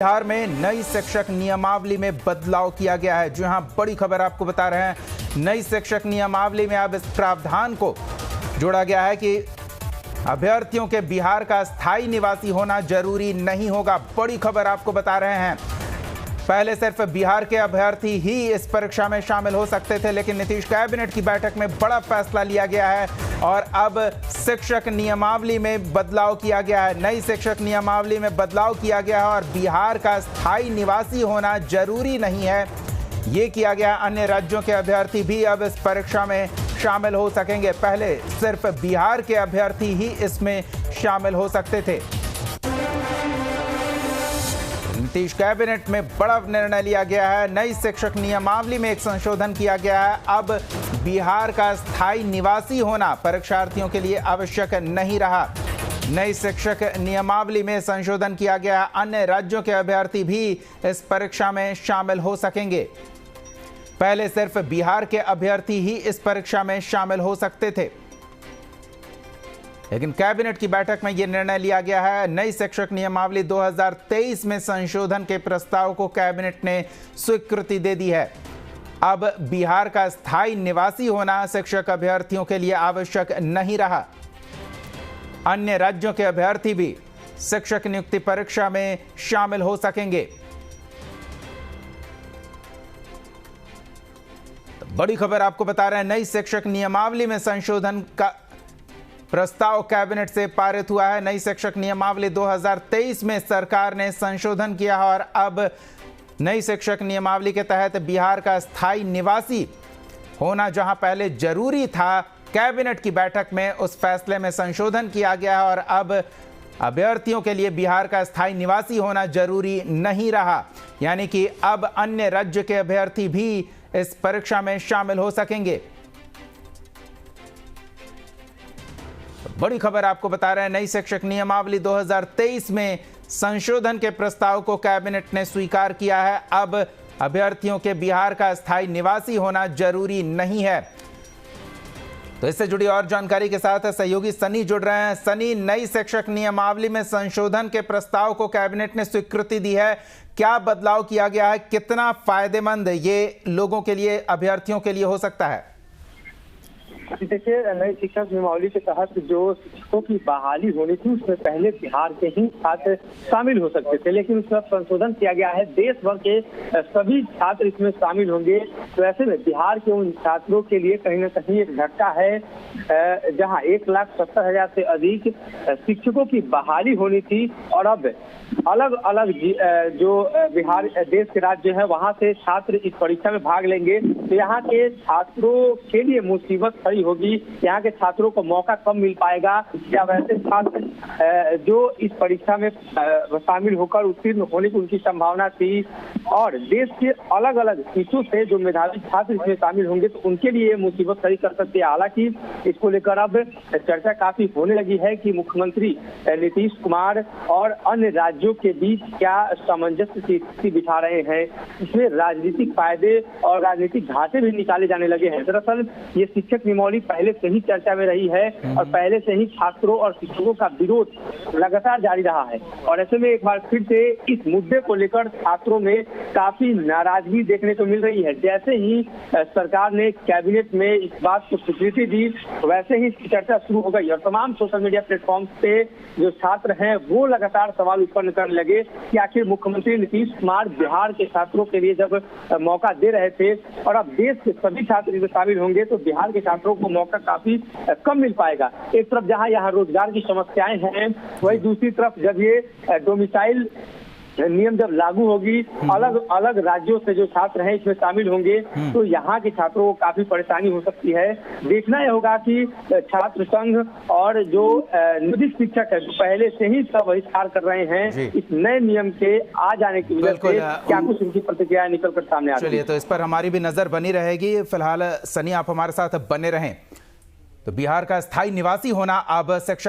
बिहार में नई शिक्षक नियमावली में बदलाव किया गया है। जी हां, बड़ी खबर आपको बता रहे हैं। नई शिक्षक नियमावली में अब इस प्रावधान को जोड़ा गया है कि अभ्यर्थियों के बिहार का स्थायी निवासी होना जरूरी नहीं होगा। बड़ी खबर आपको बता रहे हैं। पहले सिर्फ बिहार के अभ्यर्थी ही इस परीक्षा में शामिल हो सकते थे, लेकिन नीतीश कैबिनेट की बैठक में बड़ा फैसला लिया गया है और अब शिक्षक नियमावली में बदलाव किया गया है। नई शिक्षक नियमावली में बदलाव किया गया है और बिहार का स्थायी निवासी होना जरूरी नहीं है। ये किया गया। अन्य राज्यों के अभ्यर्थी भी अब इस परीक्षा में शामिल हो सकेंगे। पहले सिर्फ बिहार के अभ्यर्थी ही इसमें शामिल हो सकते थे। नीतीश कैबिनेट में बड़ा निर्णय लिया गया है। नई शिक्षक नियमावली में एक संशोधन किया गया है। अब बिहार का स्थायी निवासी होना परीक्षार्थियों के लिए आवश्यक नहीं रहा। नई शिक्षक नियमावली में संशोधन किया गया है। अन्य राज्यों के अभ्यर्थी भी इस परीक्षा में शामिल हो सकेंगे। पहले सिर्फ बिहार के अभ्यर्थी ही इस परीक्षा में शामिल हो सकते थे, लेकिन कैबिनेट की बैठक में यह निर्णय लिया गया है। नई शिक्षक नियमावली 2023 में संशोधन के प्रस्ताव को कैबिनेट ने स्वीकृति दे दी है। अब बिहार का स्थायी निवासी होना शिक्षक अभ्यर्थियों के लिए आवश्यक नहीं रहा। अन्य राज्यों के अभ्यर्थी भी शिक्षक नियुक्ति परीक्षा में शामिल हो सकेंगे। तो बड़ी खबर आपको बता रहे हैं। नई शिक्षक नियमावली में संशोधन का प्रस्ताव कैबिनेट से पारित हुआ है। नई शिक्षक नियमावली 2023 में सरकार ने संशोधन किया है और अब नई शिक्षक नियमावली के तहत बिहार का स्थायी निवासी होना जहां पहले जरूरी था, कैबिनेट की बैठक में उस फैसले में संशोधन किया गया है और अब अभ्यर्थियों के लिए बिहार का स्थायी निवासी होना जरूरी नहीं रहा। यानी कि अब अन्य राज्य के अभ्यर्थी भी इस परीक्षा में शामिल हो सकेंगे। बड़ी खबर आपको बता रहे हैं। नई शिक्षक नियमावली 2023 में संशोधन के प्रस्ताव को कैबिनेट ने स्वीकार किया है। अब अभ्यर्थियों के बिहार का स्थायी निवासी होना जरूरी नहीं है। तो इससे जुड़ी और जानकारी के साथ सहयोगी सनी जुड़ रहे हैं। सनी, नई शिक्षक नियमावली में संशोधन के प्रस्ताव को कैबिनेट ने स्वीकृति दी है। क्या बदलाव किया गया है? कितना फायदेमंद ये लोगों के लिए, अभ्यर्थियों के लिए हो सकता है? देखिए, नई शिक्षक नियमावली के तहत जो शिक्षकों की बहाली होनी थी उसमें पहले बिहार के ही छात्र शामिल हो सकते थे, लेकिन उसमें संशोधन किया गया है। देश भर के सभी छात्र इसमें शामिल होंगे। तो ऐसे में बिहार के उन छात्रों के लिए कहीं ना कहीं एक झटका है, जहां 1,70,000 से अधिक शिक्षकों की बहाली होनी थी और अब अलग अलग जो बिहार देश के राज्य हैं वहां से छात्र इस परीक्षा में भाग लेंगे। तो यहाँ के छात्रों के लिए मुसीबत खड़ी होगी। यहाँ के छात्रों को मौका कम मिल पाएगा या वैसे छात्र जो इस परीक्षा में शामिल होकर उत्तीर्ण होने की उनकी संभावना थी और देश के अलग अलग हिस्सों से जो मेधावी छात्र इसमें शामिल होंगे तो उनके लिए मुसीबत खड़ी कर सकती है। हालांकि इसको लेकर अब चर्चा काफी होने लगी है कि मुख्यमंत्री नीतीश कुमार और अन्य राज्यों के बीच क्या सामंजस्य की स्थिति बिठा रहे हैं। इसमें राजनीतिक फायदे और राजनीतिक घाटे भी निकाले जाने लगे हैं। दरअसल ये शिक्षक नियमावली पहले से ही चर्चा में रही है और पहले से ही छात्रों और शिक्षकों का विरोध लगातार जारी रहा है और ऐसे में एक बार फिर से इस मुद्दे को लेकर छात्रों में काफी नाराजगी देखने को मिल रही है। जैसे ही सरकार ने कैबिनेट में इस बात को स्वीकृति दी वैसे ही चर्चा शुरू हो गई और तमाम सोशल मीडिया प्लेटफॉर्म पे जो छात्र हैं वो लगातार सवाल उत्पन्न करने लगे कि आखिर मुख्यमंत्री नीतीश कुमार बिहार के छात्रों के लिए जब मौका दे रहे थे और अब देश के सभी छात्र इसमें शामिल होंगे तो बिहार के छात्रों को मौका काफी कम मिल पाएगा। एक तरफ जहां यहाँ रोजगार की समस्याएं हैं, वही दूसरी तरफ जब ये डोमिसाइल नियम जब लागू होगी, अलग अलग राज्यों से जो छात्र हैं इसमें शामिल होंगे तो यहाँ के छात्रों को काफी परेशानी हो सकती है। देखना यह होगा कि छात्र संघ और जो निजी शिक्षक है पहले से ही सब बहिष्कार कर रहे हैं इस नए नियम के आ जाने की वजह से क्या कुछ उनकी प्रतिक्रिया निकल कर सामने आ रही है। तो इस पर हमारी भी नजर बनी रहेगी। फिलहाल सनी, आप हमारे साथ बने रहें। तो बिहार का स्थायी निवासी होना अब शिक्षक